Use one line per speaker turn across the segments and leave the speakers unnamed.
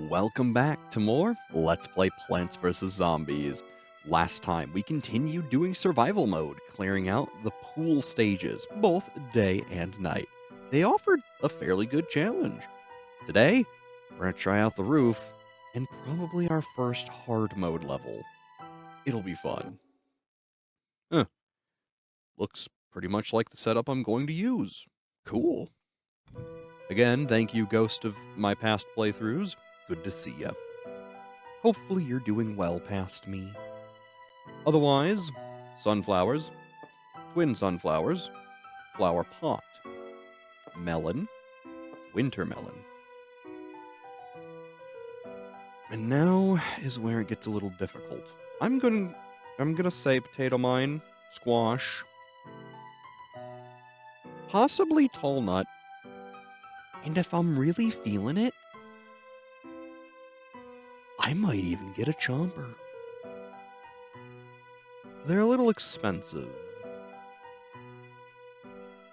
Welcome back to more Let's Play Plants vs. Zombies. Last time, we continued doing survival mode, clearing out the pool stages, both day and night. They offered a fairly good challenge. Today, we're going to try out the roof, and probably our first hard mode level. It'll be fun. Looks pretty much like the setup I'm going to use. Cool. Again, thank you, Ghost of my past playthroughs. Good to see ya. Hopefully you're doing well past me. Otherwise, sunflowers, twin sunflowers, flower pot, melon, winter melon. And now is where it gets a little difficult. I'm gonna say potato mine, squash, possibly tall nut, and if I'm really feeling it, I might even get a chomper. They're a little expensive.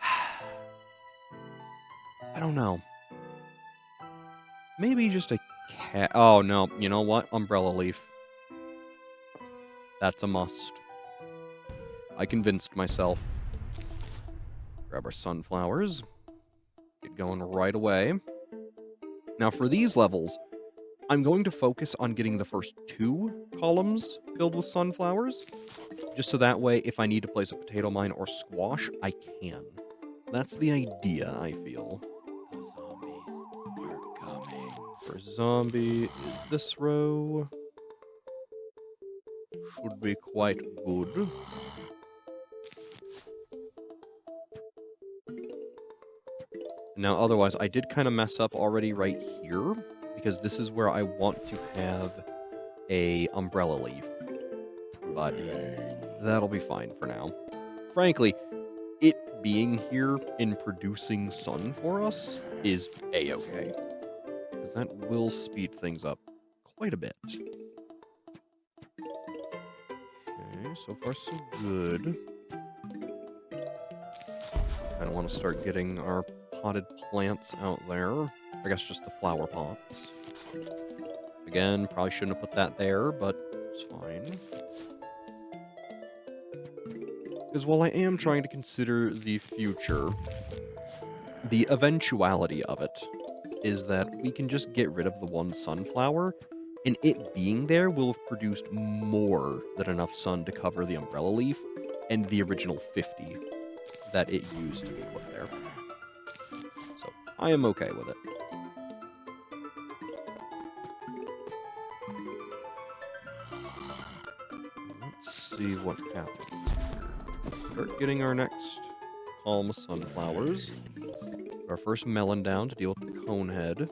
I don't know. Maybe just a cat. Oh, no. You know what? Umbrella leaf. That's a must. I convinced myself. Grab our sunflowers. Get going right away. Now, for these levels, I'm going to focus on getting the first 2 columns filled with sunflowers, just so that way, if I need to place a potato mine or squash, I can. That's the idea, I feel.
The zombies are coming.
First zombie is this row. Should be quite good. Now, otherwise, I did kind of mess up already right here, because this is where I want to have a umbrella leaf. But that'll be fine for now. Frankly, it being here in producing sun for us is a-okay. Because that will speed things up quite a bit. Okay, so far so good. I want to start getting our potted plants out there. I guess just the flower pots. Again, probably shouldn't have put that there, but it's fine. Because while I am trying to consider the future, the eventuality of it is that we can just get rid of the one sunflower, and it being there will have produced more than enough sun to cover the umbrella leaf and the original 50 that it used to be put there. So, I am okay with it. Let's see what happens. Start getting our next column of sunflowers. Our first melon down to deal with the cone head.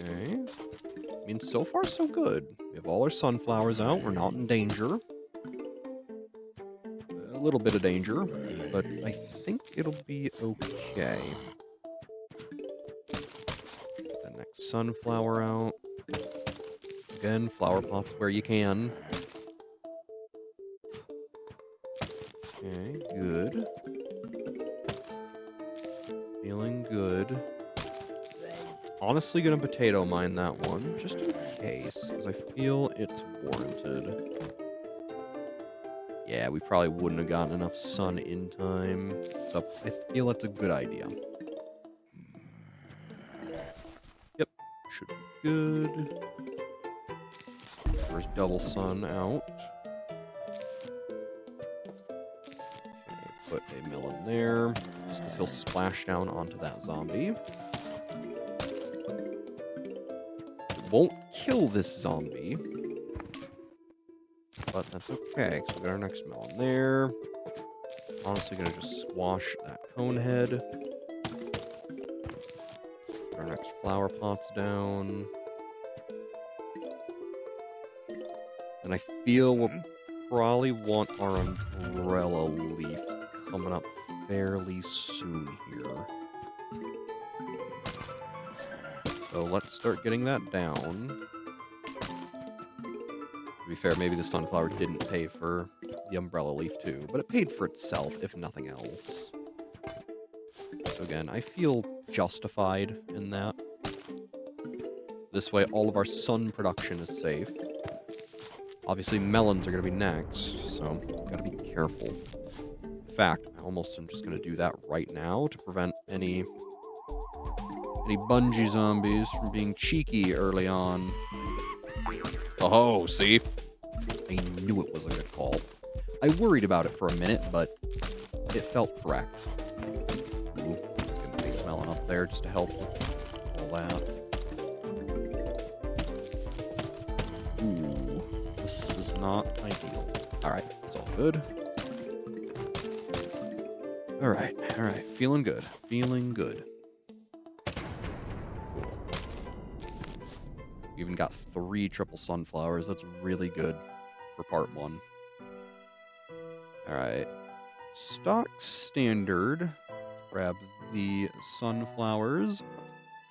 Okay. I mean, so far so good. We have all our sunflowers out. We're not in danger. A little bit of danger, but I think it'll be okay. Get the next sunflower out. Again, flower pots where you can. Okay, good. Feeling good. Honestly gonna potato mine that one, just in case, because I feel it's warranted. Yeah, we probably wouldn't have gotten enough sun in time, so I feel that's a good idea. Yep, should be good. There's double sun out. Okay, put a melon there, just because he'll splash down onto that zombie. It won't kill this zombie, but that's okay, because we got our next melon there. Honestly, gonna just squash that cone head. Put our next flower pots down. And I feel we'll probably want our umbrella leaf coming up fairly soon here. So let's start getting that down. To be fair, maybe the sunflower didn't pay for the umbrella leaf too, but it paid for itself, if nothing else. So So again, I feel justified in that. This way, all of our sun production is safe. Obviously, melons are going to be next, so gotta be careful. In fact, I almost am just going to do that right now to prevent any bungee zombies from being cheeky early on. Oh, see? I knew it was a good call. I worried about it for a minute, but it felt correct. Ooh, it's going to be smelling up there just to help with all that. Ooh, this is not ideal. Alright, it's all good. Alright, feeling good. Feeling good. Cool. We even got 3 triple sunflowers. That's really good for part 1. Alright. Stock standard. Let's grab the sunflowers.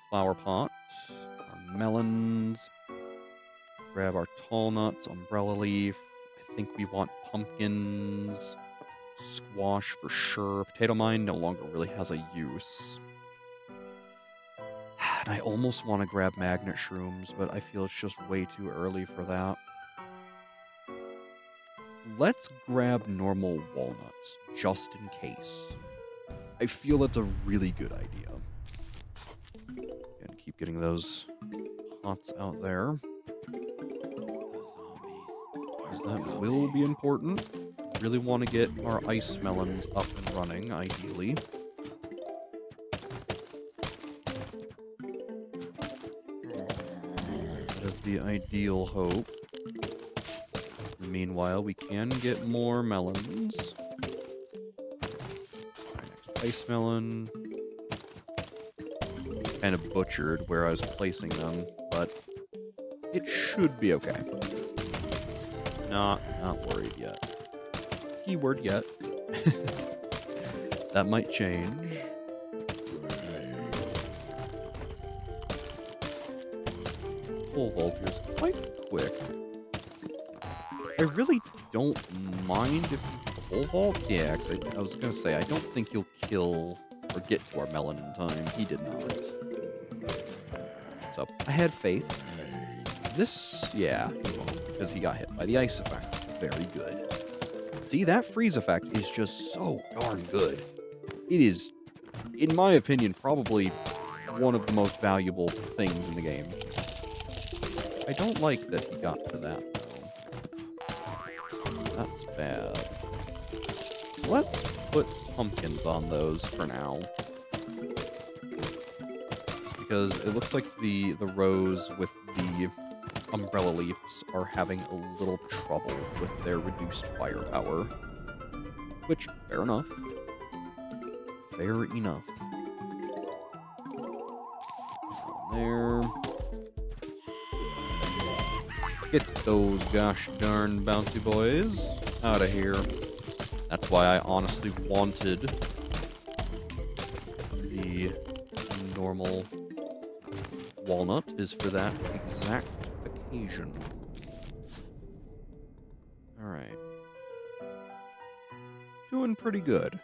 Flower pot. Our melons. Grab our tall nuts, umbrella leaf. I think we want pumpkins. Squash for sure. Potato mine no longer really has a use. And I almost want to grab magnet shrooms, but I feel it's just way too early for that. Let's grab normal walnuts, just in case. I feel that's a really good idea. And keep getting those pots out there. Because that will be important. Really want to get our ice melons up and running, ideally. That is the ideal hope. Meanwhile, we can get more melons. Next ice melon. Kind of butchered where I was placing them, but it should be okay. Not worried yet. Keyword yet. That might change. Full volt is quite quick. I really don't mind if you full vault. Yeah, actually, I was gonna say, I don't think you'll kill or get to our melon in time. He did not. So, I had faith. This, yeah, he won't, because he got hit by the ice effect. Very good. See, that freeze effect is just so darn good. It is, in my opinion, probably one of the most valuable things in the game. I don't like that he got to that, though. That's bad. Let's put pumpkins on those for now. Just because it looks like the rows with the umbrella leaves are having a little trouble with their reduced firepower. Which, fair enough. Fair enough. There. Get those gosh darn bouncy boys out of here. That's why I honestly wanted the normal walnut, is for that exact occasion. Alright. Doing pretty good.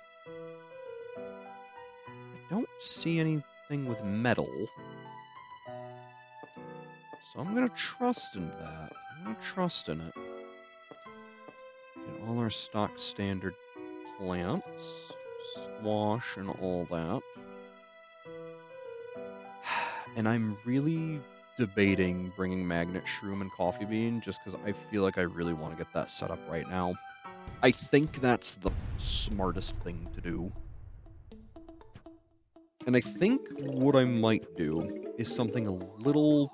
I don't see anything with metal. So I'm gonna trust in that. I'm gonna trust in it. Get all our stock standard plants. Squash and all that. And I'm really debating bringing Magnet Shroom and Coffee Bean just because I feel like I really want to get that set up right now. I think that's the smartest thing to do. And I think what I might do is something a little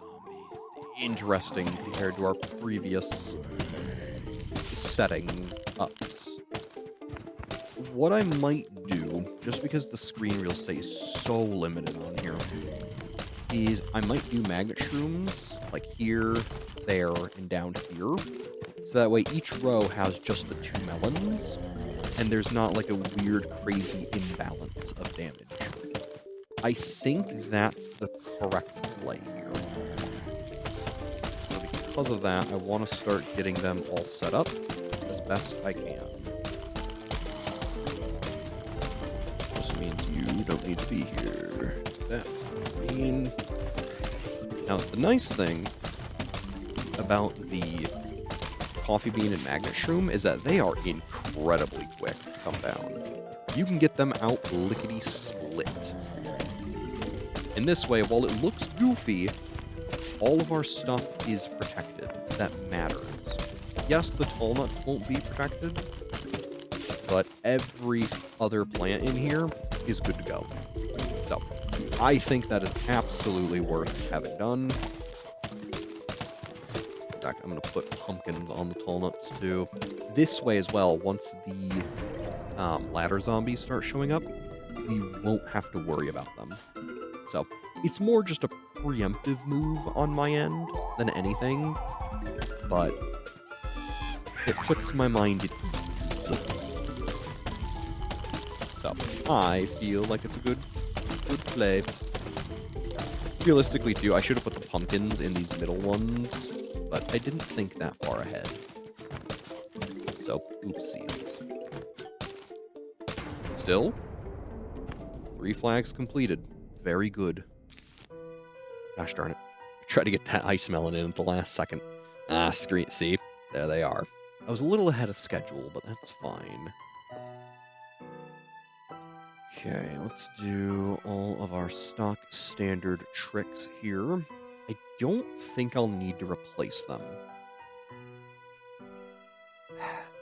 interesting compared to our previous setting ups. What I might do, just because the screen real estate is so limited on here, is I might do magnet shrooms like here, there, and down here. So that way each row has just the 2 melons, and there's not like a weird, crazy imbalance of damage. I think that's the correct play here. So because of that, I want to start getting them all set up as best I can. This means you don't don't need to be here. That bean. Now, the nice thing about the coffee bean and magnet shroom is that they are incredibly quick to come down. You can get them out lickety-split. In this way, while it looks goofy, all of our stuff is protected. That matters. Yes, the tall nuts won't be protected, but every other plant in here is good to go. So, I think that is absolutely worth having done. In fact, I'm going to put pumpkins on the tall nuts too. This way as well, once the ladder zombies start showing up, we won't have to worry about them. So, it's more just a preemptive move on my end than anything, but it puts my mind at ease. So, I feel like it's a good play. Realistically, too, I should have put the pumpkins in these middle ones, but I didn't think that far ahead. So, oopsies. Still, 3 flags completed. Very good. Gosh darn it. Try to get that ice melon in at the last second. Ah, screen. See? There they are. I was a little ahead of schedule, but that's fine. Okay, let's do all of our stock standard tricks here. I don't think I'll need to replace them.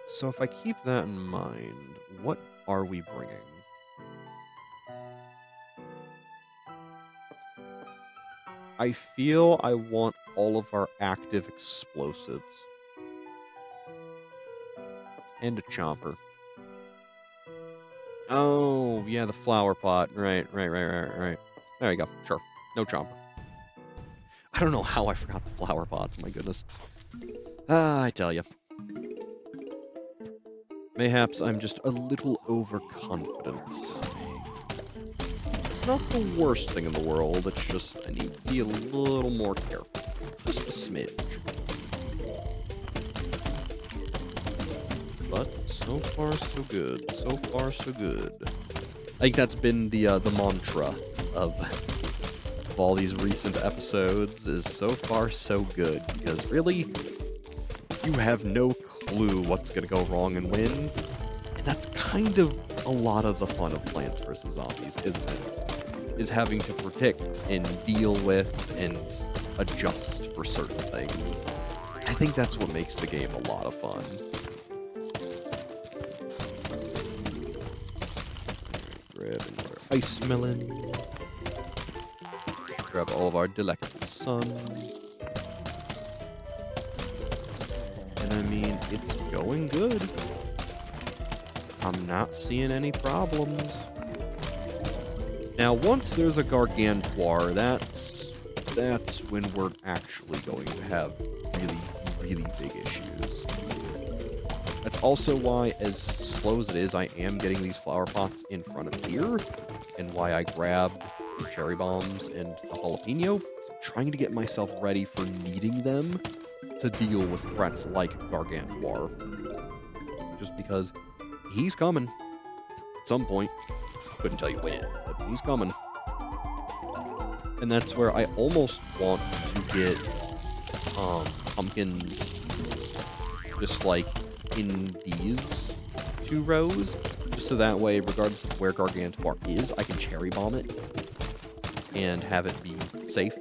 So if I keep that in mind, what are we bringing? I feel I want all of our active explosives. And a chomper. Oh, yeah, the flower pot. Right. There you go. Sure. No chomper. I don't know how I forgot the flower pots. My goodness. I tell you. Mayhaps I'm just a little overconfident. It's not the worst thing in the world. It's just I need to be a little more careful. Just a smidge. But so far, so good. So far, so good. I think that's been the mantra of all these recent episodes is so far, so good. Because really, you have no clue what's going to go wrong and when. And that's kind of a lot of the fun of Plants vs. Zombies, isn't it? Is having to predict and deal with and adjust for certain things. I think that's what makes the game a lot of fun. Grab another ice melon. Grab all of our delectable sun. And I mean, it's going good. I'm not seeing any problems. Now, once there's a Gargantuar, that's when we're actually going to have really big issues. That's also why, as slow as it is, I am getting these flower pots in front of here, and why I grabbed the cherry bombs and the jalapeno. So I'm trying to get myself ready for needing them to deal with threats like Gargantuar. Just because he's coming at some point. Couldn't tell you when, but he's coming. And that's where I almost want to get pumpkins just like in these 2 rows, just so that way, regardless of where Gargantuar is, I can cherry bomb it and have it be safe.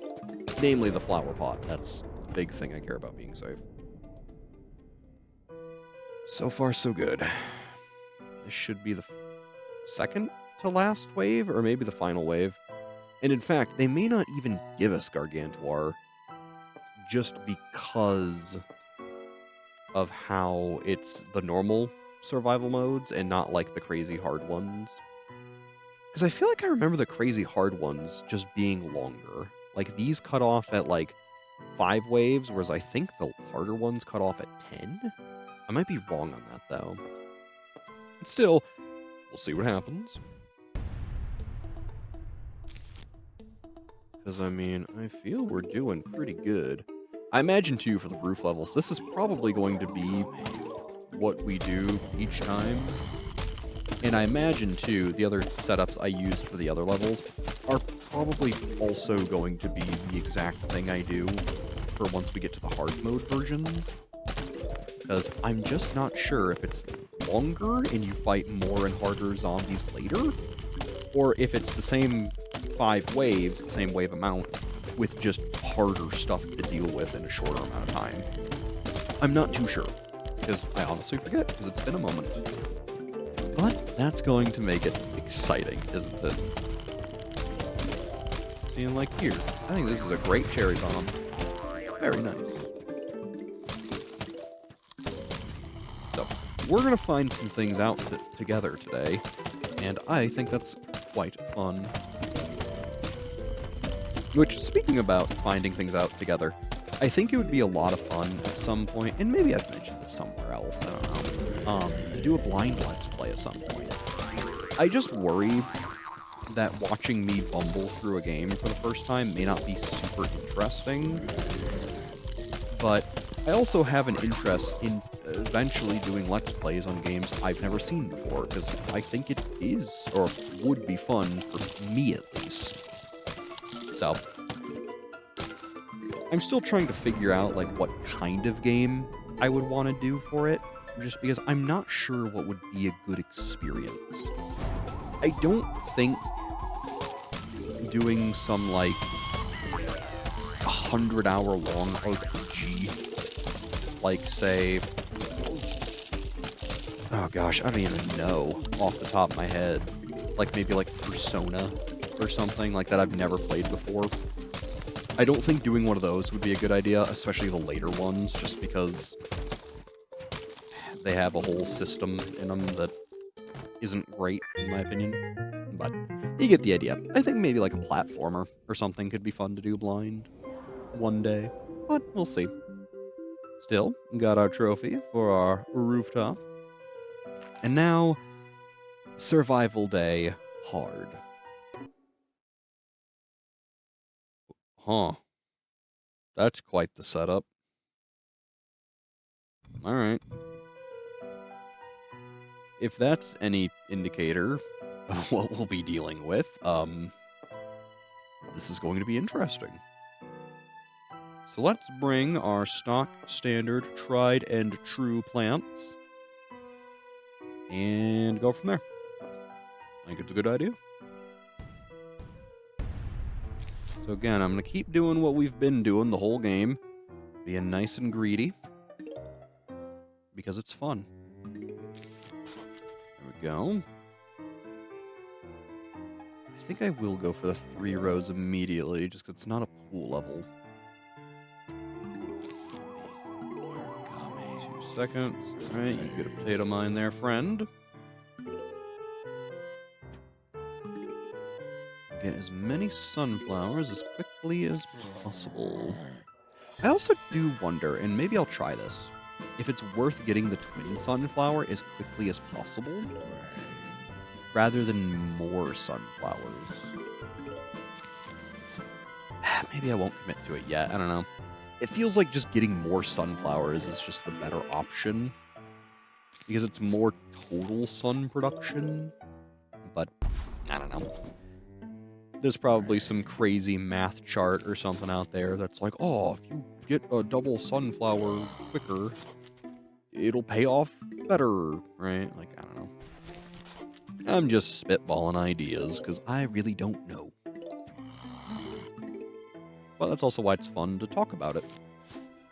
Namely the flower pot. That's the big thing I care about being safe. So far, so good. This should be the second to last wave, or maybe the final wave. And in fact, they may not even give us Gargantuar just because of how it's the normal survival modes and not like the crazy hard ones. Because I feel like I remember the crazy hard ones just being longer. Like these cut off at like 5 waves, whereas I think the harder ones cut off at 10? I might be wrong on that though. But still, we'll see what happens. Because, I mean, I feel we're doing pretty good. I imagine, too, for the roof levels, this is probably going to be what we do each time. And I imagine, too, the other setups I used for the other levels are probably also going to be the exact thing I do for once we get to the hard mode versions. Because I'm just not sure if it's longer and you fight more and harder zombies later, or if it's the same 5 waves, the same wave amount, with just harder stuff to deal with in a shorter amount of time. I'm not too sure, because I honestly forget, because it's been a moment. But that's going to make it exciting, isn't it? Seeing like here, I think this is a great cherry bomb. Very nice. So, we're going to find some things out together today, and I think that's quite fun. Which, speaking about finding things out together, I think it would be a lot of fun at some point, and maybe I've mentioned this somewhere else, I don't know, to do a blind Let's Play at some point. I just worry that watching me bumble through a game for the first time may not be super interesting, but I also have an interest in eventually doing Let's Plays on games I've never seen before, because I think it is, or would be fun for me at least. So, I'm still trying to figure out, like, what kind of game I would want to do for it, just because I'm not sure what would be a good experience. I don't think doing some, like, 100-hour-long RPG, like, say... Oh gosh, I don't even know off the top of my head. Like, maybe, like, Persona or something like that I've never played before. I don't think doing one of those would be a good idea, especially the later ones, just because they have a whole system in them that isn't great, in my opinion. But you get the idea. I think maybe like a platformer or something could be fun to do blind one day, but we'll see. Still, got our trophy for our rooftop. And now, Survival Day Hard. Huh. That's quite the setup. Alright. If that's any indicator of what we'll be dealing with, this is going to be interesting. So let's bring our stock, standard, tried and true plants and go from there. I think it's a good idea. So again, I'm going to keep doing what we've been doing the whole game. Being nice and greedy. Because it's fun. There we go. I think I will go for the 3 rows immediately, just because it's not a pool level. 2 seconds. Alright, you get a potato mine there, friend. Get as many sunflowers as quickly as possible. I also do wonder, and maybe I'll try this, if it's worth getting the twin sunflower as quickly as possible, rather than more sunflowers. Maybe I won't commit to it yet, I don't know. It feels like just getting more sunflowers is just the better option, because it's more total sun production, but I don't know. There's probably some crazy math chart or something out there that's like, oh, if you get a double sunflower quicker, it'll pay off better, right? Like, I don't know. I'm just spitballing ideas, because I really don't know. But that's also why it's fun to talk about it,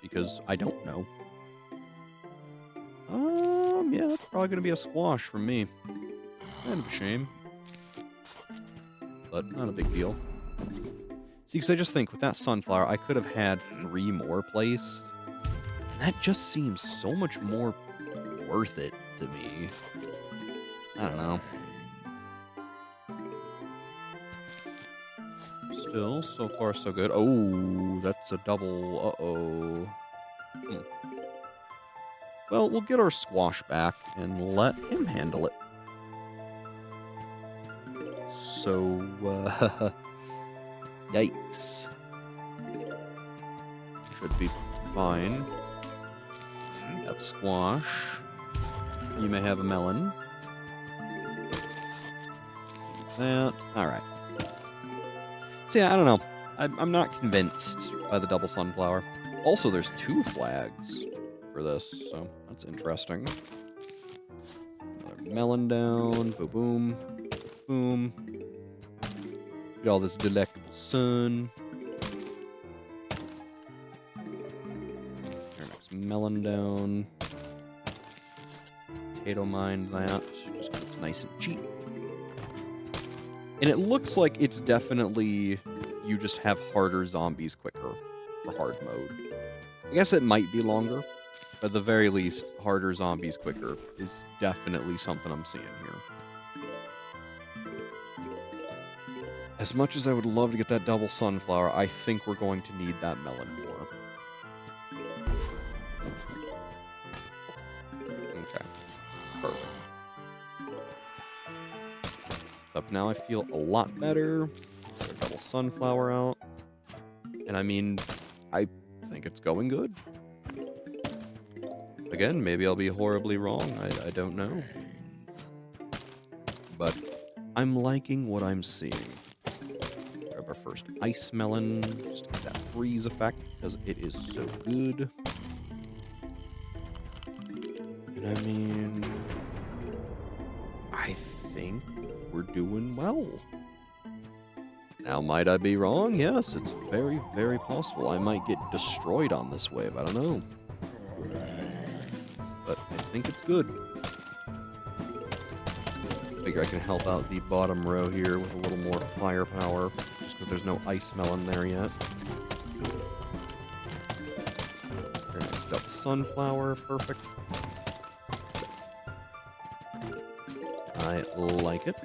because I don't know. Yeah, that's probably going to be a squash from me. Kind of a shame. But not a big deal. See, because I just think with that sunflower, I could have had 3 more placed. And that just seems so much more worth it to me. I don't know. Still, so far so good. Oh, that's a double. Uh-oh. Well, we'll get our squash back and let him handle it. So, yikes. Should be fine. Have squash. You may have a melon. that. All right. So yeah, I don't know. I'm not convinced by the double sunflower. Also, there's 2 flags for this, so that's interesting. Another melon down. Boom, boom, boom. Get all this delectable sun. Our next melon down. Potato mine that, just 'cause it's nice and cheap. And it looks like it's definitely you just have harder zombies quicker for hard mode. I guess it might be longer, but at the very least, harder zombies quicker is definitely something I'm seeing here. As much as I would love to get that double sunflower, I think we're going to need that melon more. Okay, perfect. Up now I feel a lot better. Get a double sunflower out. And I mean, I think it's going good. Again, maybe I'll be horribly wrong. I don't know. But I'm liking what I'm seeing. Grab our first ice melon. Just to get that freeze effect because it is so good. And I mean, I think we're doing well. Now, might I be wrong? Yes, it's very, very possible. I might get destroyed on this wave. I don't know. But I think it's good. Figure I can help out the bottom row here with a little more firepower, just because there's no ice melon there yet. Very nice double sunflower. Perfect. I like it.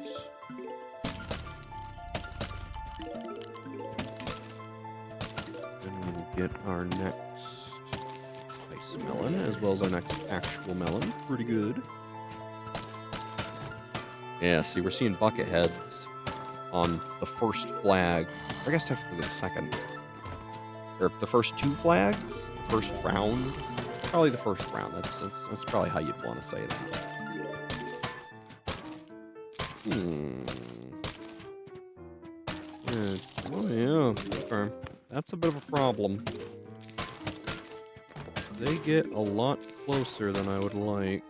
Then we'll get our next ice melon, as well as our next actual melon. Pretty good. Yeah, see, we're seeing bucket heads on the first flag. I guess technically the second. Or the first 2 flags? The first round? Probably the first round. That's probably how you'd want to say that. Oh, yeah. Okay. That's a bit of a problem. They get a lot closer than I would like.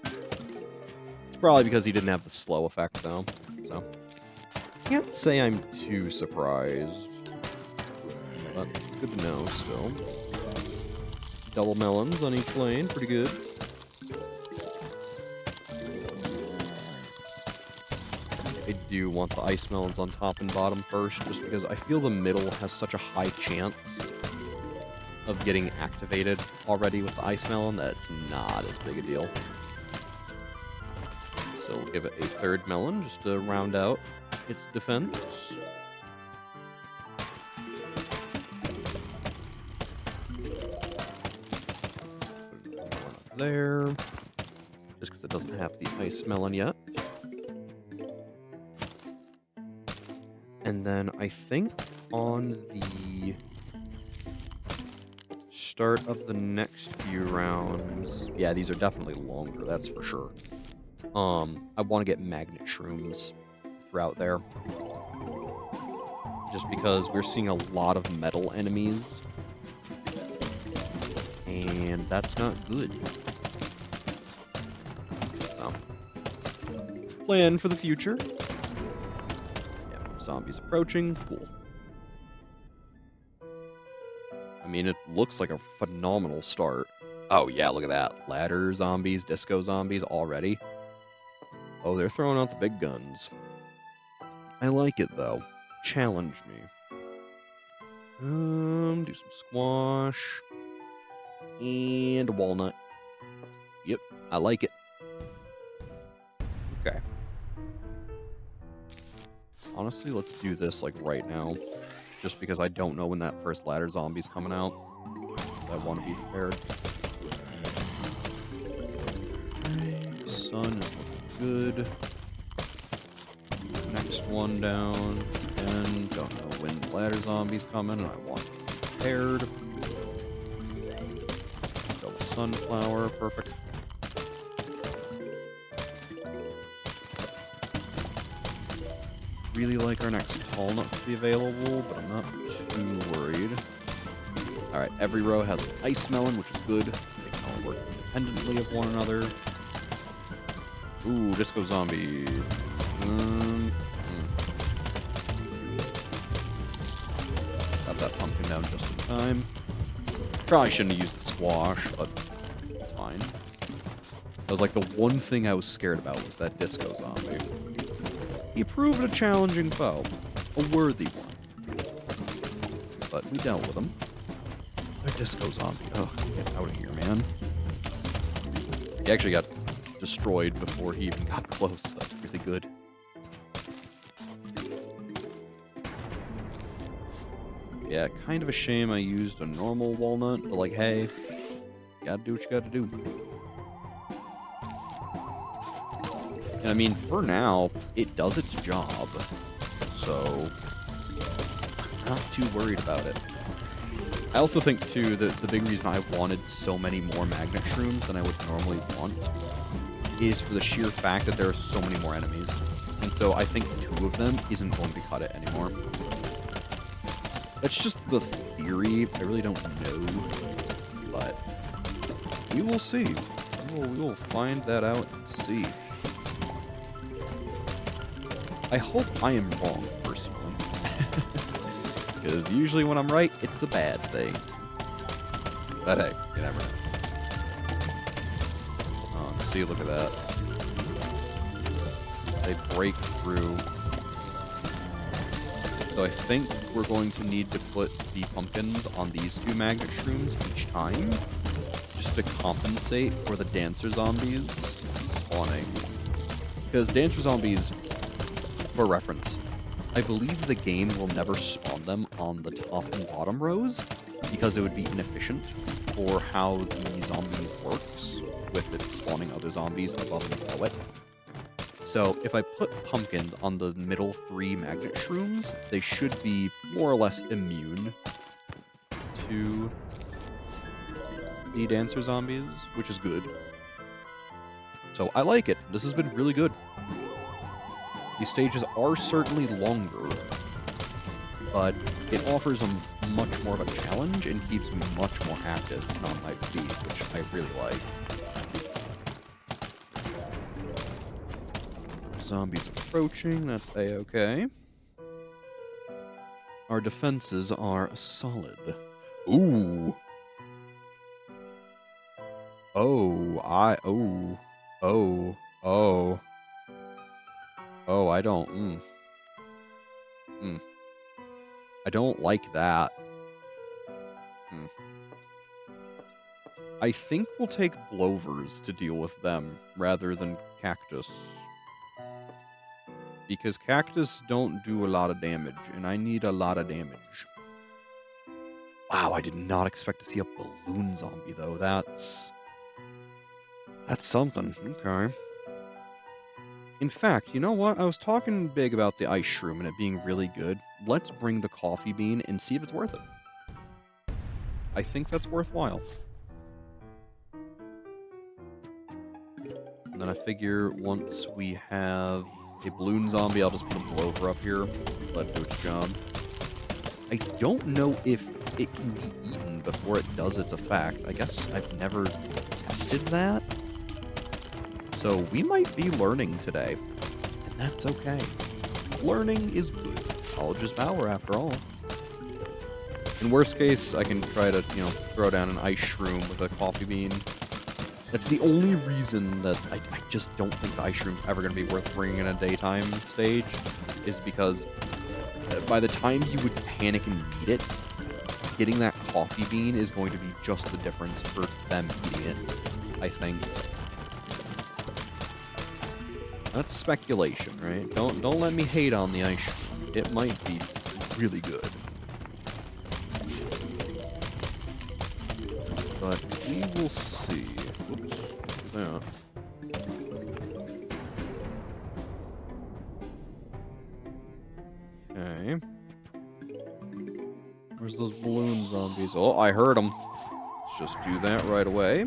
It's probably because he didn't have the slow effect, though. So, can't say I'm too surprised. But good to know, still. Double melons on each lane. Pretty good. I do want the ice melons on top and bottom first, just because I feel the middle has such a high chance of getting activated already with the ice melon that it's not as big a deal. So we'll give it a 3rd melon just to round out its defense. There, just because it doesn't have the ice melon yet. And then I think on the start of the next few rounds, yeah, these are definitely longer, that's for sure. I want to get magnet shrooms throughout there. Just because we're seeing a lot of metal enemies. And that's not good. So, plan for the future. Zombies approaching. Cool. I mean, it looks like a phenomenal start. Oh, yeah, look at that. Ladder zombies, disco zombies already. Oh, they're throwing out the big guns. I like it, though. Challenge me. Do some squash. And walnut. Yep, I like it. Okay. Honestly, let's do this, like, right now. Just because I don't know when that first ladder zombie's coming out. I want to be prepared. Sun is looking good. Next one down. And don't know when the ladder zombie's coming, and I want to be prepared. Double sunflower, perfect. really like our next tall nut to be available, but I'm not too worried. Alright, every row has an ice melon, which is good. They can all work independently of one another. Ooh, disco zombie. Got that pumpkin down just in time. Probably shouldn't have used the squash, but it's fine. That was like the one thing I was scared about was that disco zombie. He proved a challenging foe. A worthy one. But we dealt with him. Another disco zombie. Ugh, get out of here, man. He actually got destroyed before he even got close. That's really good. Yeah, kind of a shame I used a normal walnut, but like, hey, you gotta do what you gotta do. And I mean, for now, it does its job, so I'm not too worried about it. I also think, too, that the big reason I wanted so many more magnet shrooms than I would normally want is for the sheer fact that there are so many more enemies. And so I think 2 of them isn't going to cut it anymore. That's just the theory. I really don't know, but we will see. We will find that out and see. I hope I am wrong, personally. Because usually when I'm right, it's a bad thing. But hey, you never know. Oh, see, look at that. They break through. So I think we're going to need to put the pumpkins on these 2 magnet shrooms each time, just to compensate for the dancer zombies spawning. Because dancer zombies, for reference, I believe the game will never spawn them on the top and bottom rows, because it would be inefficient for how the zombie works, with it spawning other zombies above and below it. So if I put pumpkins on the middle 3 magnet shrooms, they should be more or less immune to the dancer zombies, which is good. So I like it. This has been really good. These stages are certainly longer, but it offers a much more of a challenge and keeps me much more active and on my feet, which I really like. Zombies approaching, that's a-okay. Our defenses are solid. Ooh. Oh, I don't, I don't like that. I think we'll take Blovers to deal with them rather than Cactus. Because Cactus don't do a lot of damage, and I need a lot of damage. Wow, I did not expect to see a balloon zombie, though. That's something. Okay. In fact, you know what? I was talking big about the ice shroom and it being really good. Let's bring the coffee bean and see if it's worth it. I think that's worthwhile. And then I figure once we have a balloon zombie, I'll just put a blower up here, let it do its job. I don't know if it can be eaten before it does its effect. I guess I've never tested that. So we might be learning today, and that's okay. Learning is good. Knowledge is power, after all. In worst case, I can try to, throw down an ice shroom with a coffee bean. That's the only reason that I just don't think the ice shroom's ever going to be worth bringing in a daytime stage, is because by the time you would panic and need it, getting that coffee bean is going to be just the difference for them eating it, I think. That's speculation, right? Don't let me hate on the ice shroom. It might be really good. But we will see. Oops. Yeah. Okay. Where's those balloon zombies? Oh, I heard them. Let's just do that right away.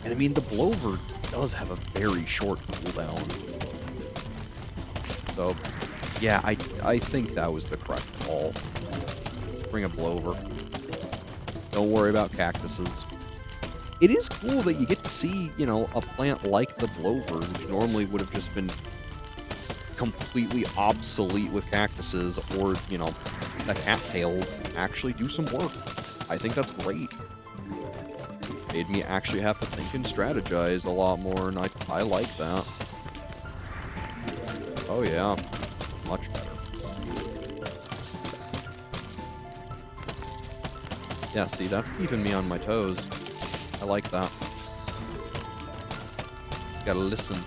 And I mean, the blower does have a very short cooldown. So, yeah, I think that was the correct call. Bring a Blover. Don't worry about cactuses. It is cool that you get to see, you know, a plant like the Blover, which normally would have just been completely obsolete with cactuses, or, you know, the cattails actually do some work. I think that's great. Made me actually have to think and strategize a lot more, and I like that. Oh yeah, much better. Yeah, see, that's keeping me on my toes. I like that. Gotta listen.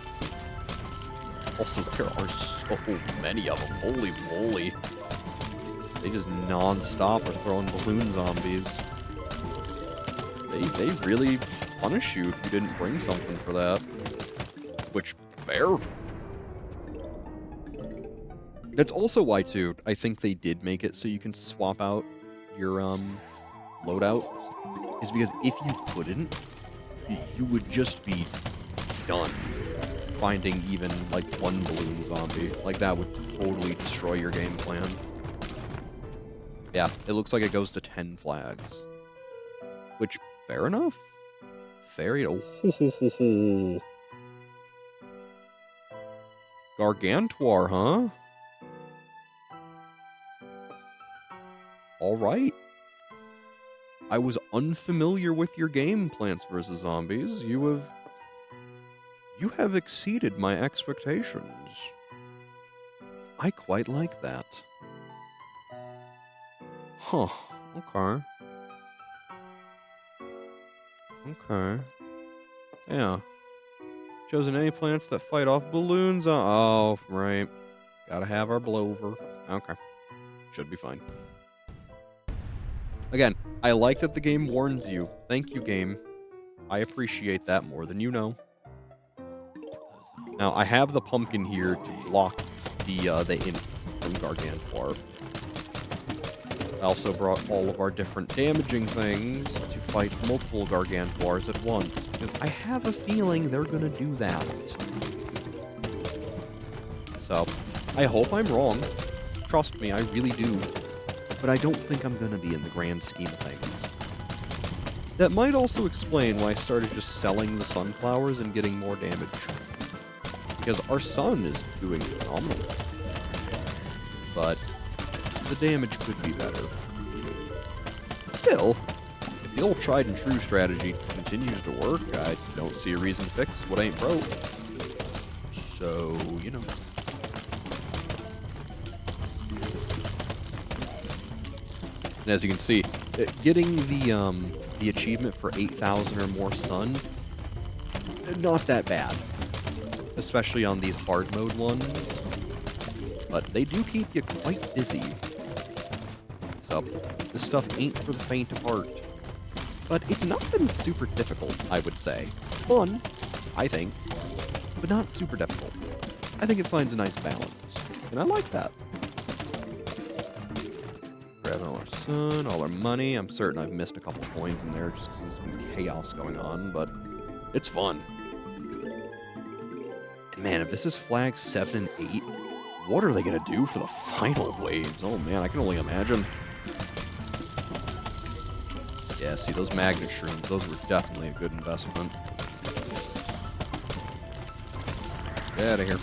Also, there are so many of them. Holy moly. They just non-stop are throwing balloon zombies. They really punish you if you didn't bring something for that. Which, fair. That's also why, too, I think they did make it so you can swap out your, loadouts. Is because if you couldn't, you would just be done finding even, like, one balloon zombie. Like, that would totally destroy your game plan. Yeah, it looks like it goes to 10 flags. Which, fair enough. Fair enough. Oh, ho, ho, ho. Gargantuar, huh? Alright. I was unfamiliar with your game, Plants vs. Zombies. You have exceeded my expectations. I quite like that. Huh. Okay. Okay. Yeah. Chosen any plants that fight off balloons? Oh, right. Gotta have our Blover. Okay. Should be fine. Again, I like that the game warns you. Thank you, game. I appreciate that more than you know. Now, I have the pumpkin here to block the imp from Gargantuar. I also brought all of our different damaging things to fight multiple Gargantuars at once, because I have a feeling they're gonna do that. So, I hope I'm wrong. Trust me, I really do. But I don't think I'm gonna be in the grand scheme of things. That might also explain why I started just selling the sunflowers and getting more damage. Because our sun is doing phenomenal. But the damage could be better. Still, if the old tried and true strategy continues to work, I don't see a reason to fix what ain't broke. So, you know. And as you can see, getting the achievement for 8,000 or more sun, not that bad. Especially on these hard mode ones. But they do keep you quite busy. So, this stuff ain't for the faint of heart. But it's not been super difficult, I would say. Fun, I think, but not super difficult. I think it finds a nice balance, and I like that. Grabbing all our sun, all our money. I'm certain I've missed a couple coins in there just because there's been chaos going on, but it's fun. And man, if this is flag 7 and 8, what are they going to do for the final waves? Oh man, I can only imagine. Yeah, see, those magnet shrooms, those were definitely a good investment. Get out of here.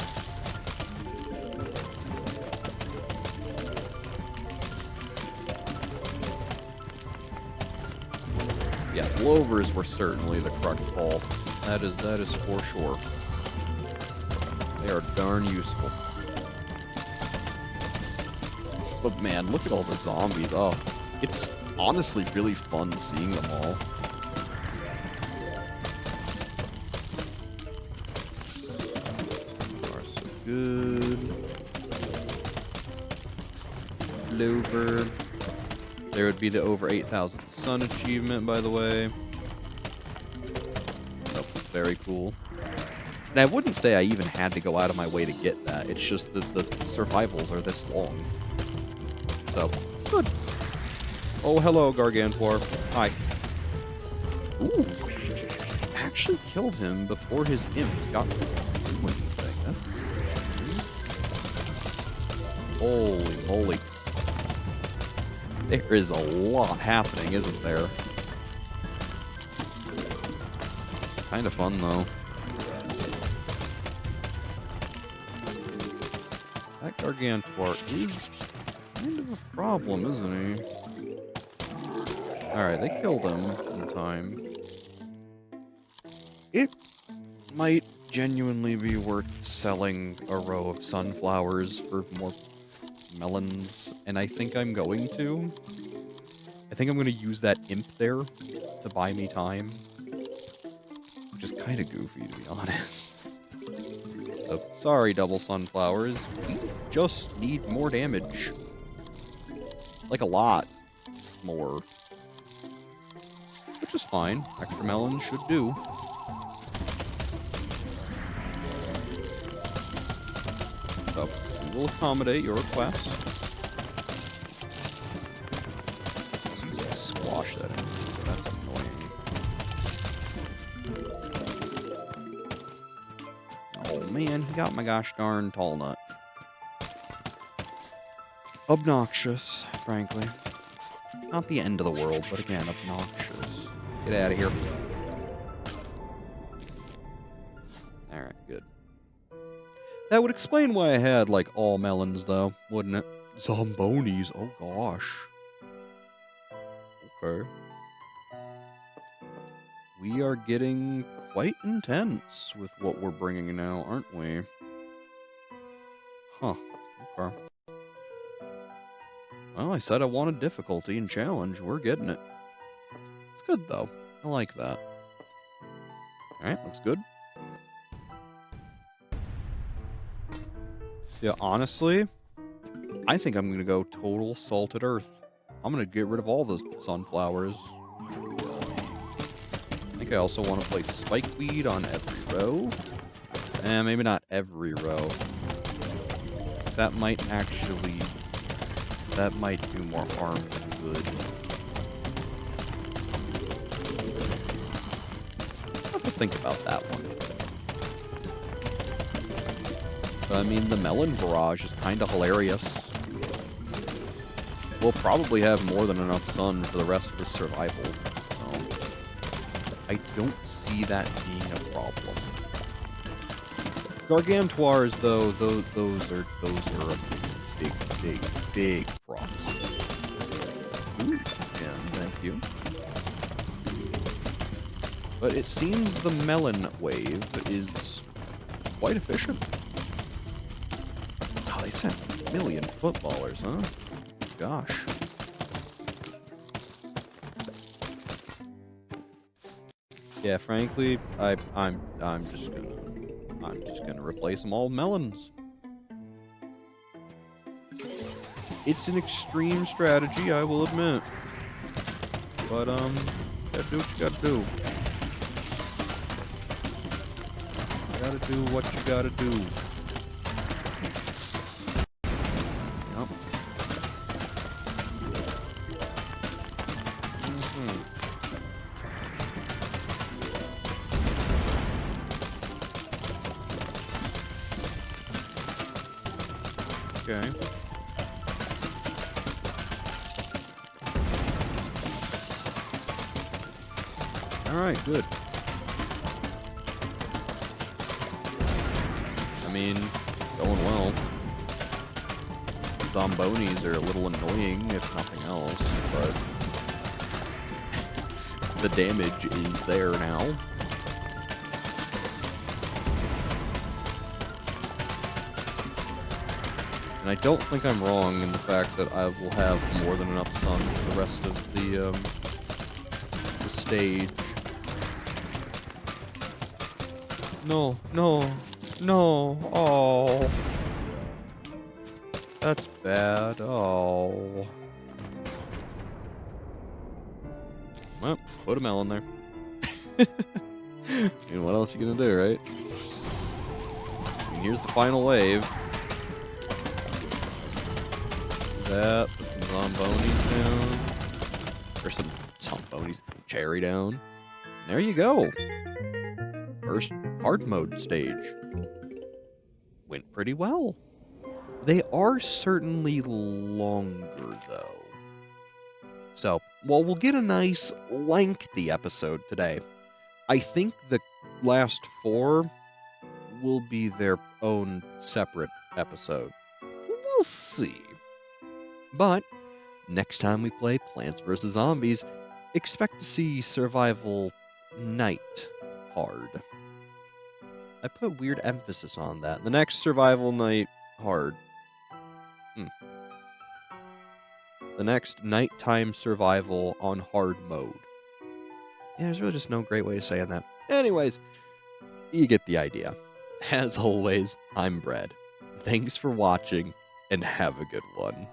Yeah, Blovers were certainly the correct call. That is for sure. They are darn useful. But man, look at all the zombies. Oh, it's honestly really fun seeing them all. Are so good. Clover. There would be the over 8,000 sun achievement, by the way. Oh, very cool. And I wouldn't say I even had to go out of my way to get that. It's just that the survivals are this long. So, good. Oh, hello, Gargantuar. Hi. Ooh. Actually killed him before his imp got to do anything. Holy moly. There is a lot happening, isn't there? Kind of fun, though. That Gargantuar is kind of a problem, isn't he? Alright, they killed him in time. It might genuinely be worth selling a row of sunflowers for more melons, and I think I'm going to. I think I'm going to use that imp there to buy me time. Which is kind of goofy, to be honest. So, sorry, double sunflowers. We just need more damage. Like a lot more. Which is fine. Extra melons should do. So, we will accommodate your request. Squash that in. That's annoying. Oh man, he got my gosh darn tall nut. Obnoxious, frankly. Not the end of the world, but again, obnoxious. Get out of here. Alright, good. That would explain why I had, like, all melons, though, wouldn't it? Zombonis, oh gosh. Okay. We are getting quite intense with what we're bringing now, aren't we? Huh. Okay. Well, I said I wanted difficulty and challenge. We're getting it. It's good, though. I like that. Alright, looks good. Yeah, honestly, I think I'm going to go total salted earth. I'm going to get rid of all those sunflowers. I think I also want to place spikeweed on every row. Maybe not every row. That might actually... That might do more harm than good. I'll have to think about that one. But, I mean, the melon barrage is kind of hilarious. We'll probably have more than enough sun for the rest of the survival. So, I don't see that being a problem. Gargantuars, though, those are a big problem. Ooh, yeah, thank you. But it seems the melon wave is quite efficient. Oh, they sent a million footballers, huh? Gosh. Yeah, frankly, I'm just gonna replace them all with melons. It's an extreme strategy, I will admit. But gotta do what you gotta do. Gotta do what you gotta do. Yep. Okay. Alright, good. I mean, going well. Zombonis are a little annoying, if nothing else, but the damage is there now. And I don't think I'm wrong in the fact that I will have more than enough sun for the rest of the stage. No, no, no, oh. That's bad, oh. Well, put a melon there. I mean, what else are you gonna do, right? I mean, here's the final wave. That, put some zombonis down. Or some zombonis, cherry down. And there you go. First hard mode stage. Went pretty well. They are certainly longer, though. So, while we'll get a nice, lengthy episode today, I think the last 4 will be their own separate episode. We'll see. But, next time we play Plants vs. Zombies, expect to see Survival Night hard. I put weird emphasis on that. The next Survival Night hard. The next nighttime survival on hard mode. Yeah, there's really just no great way to say that. Anyways, you get the idea. As always, I'm Brad. Thanks for watching, and have a good one.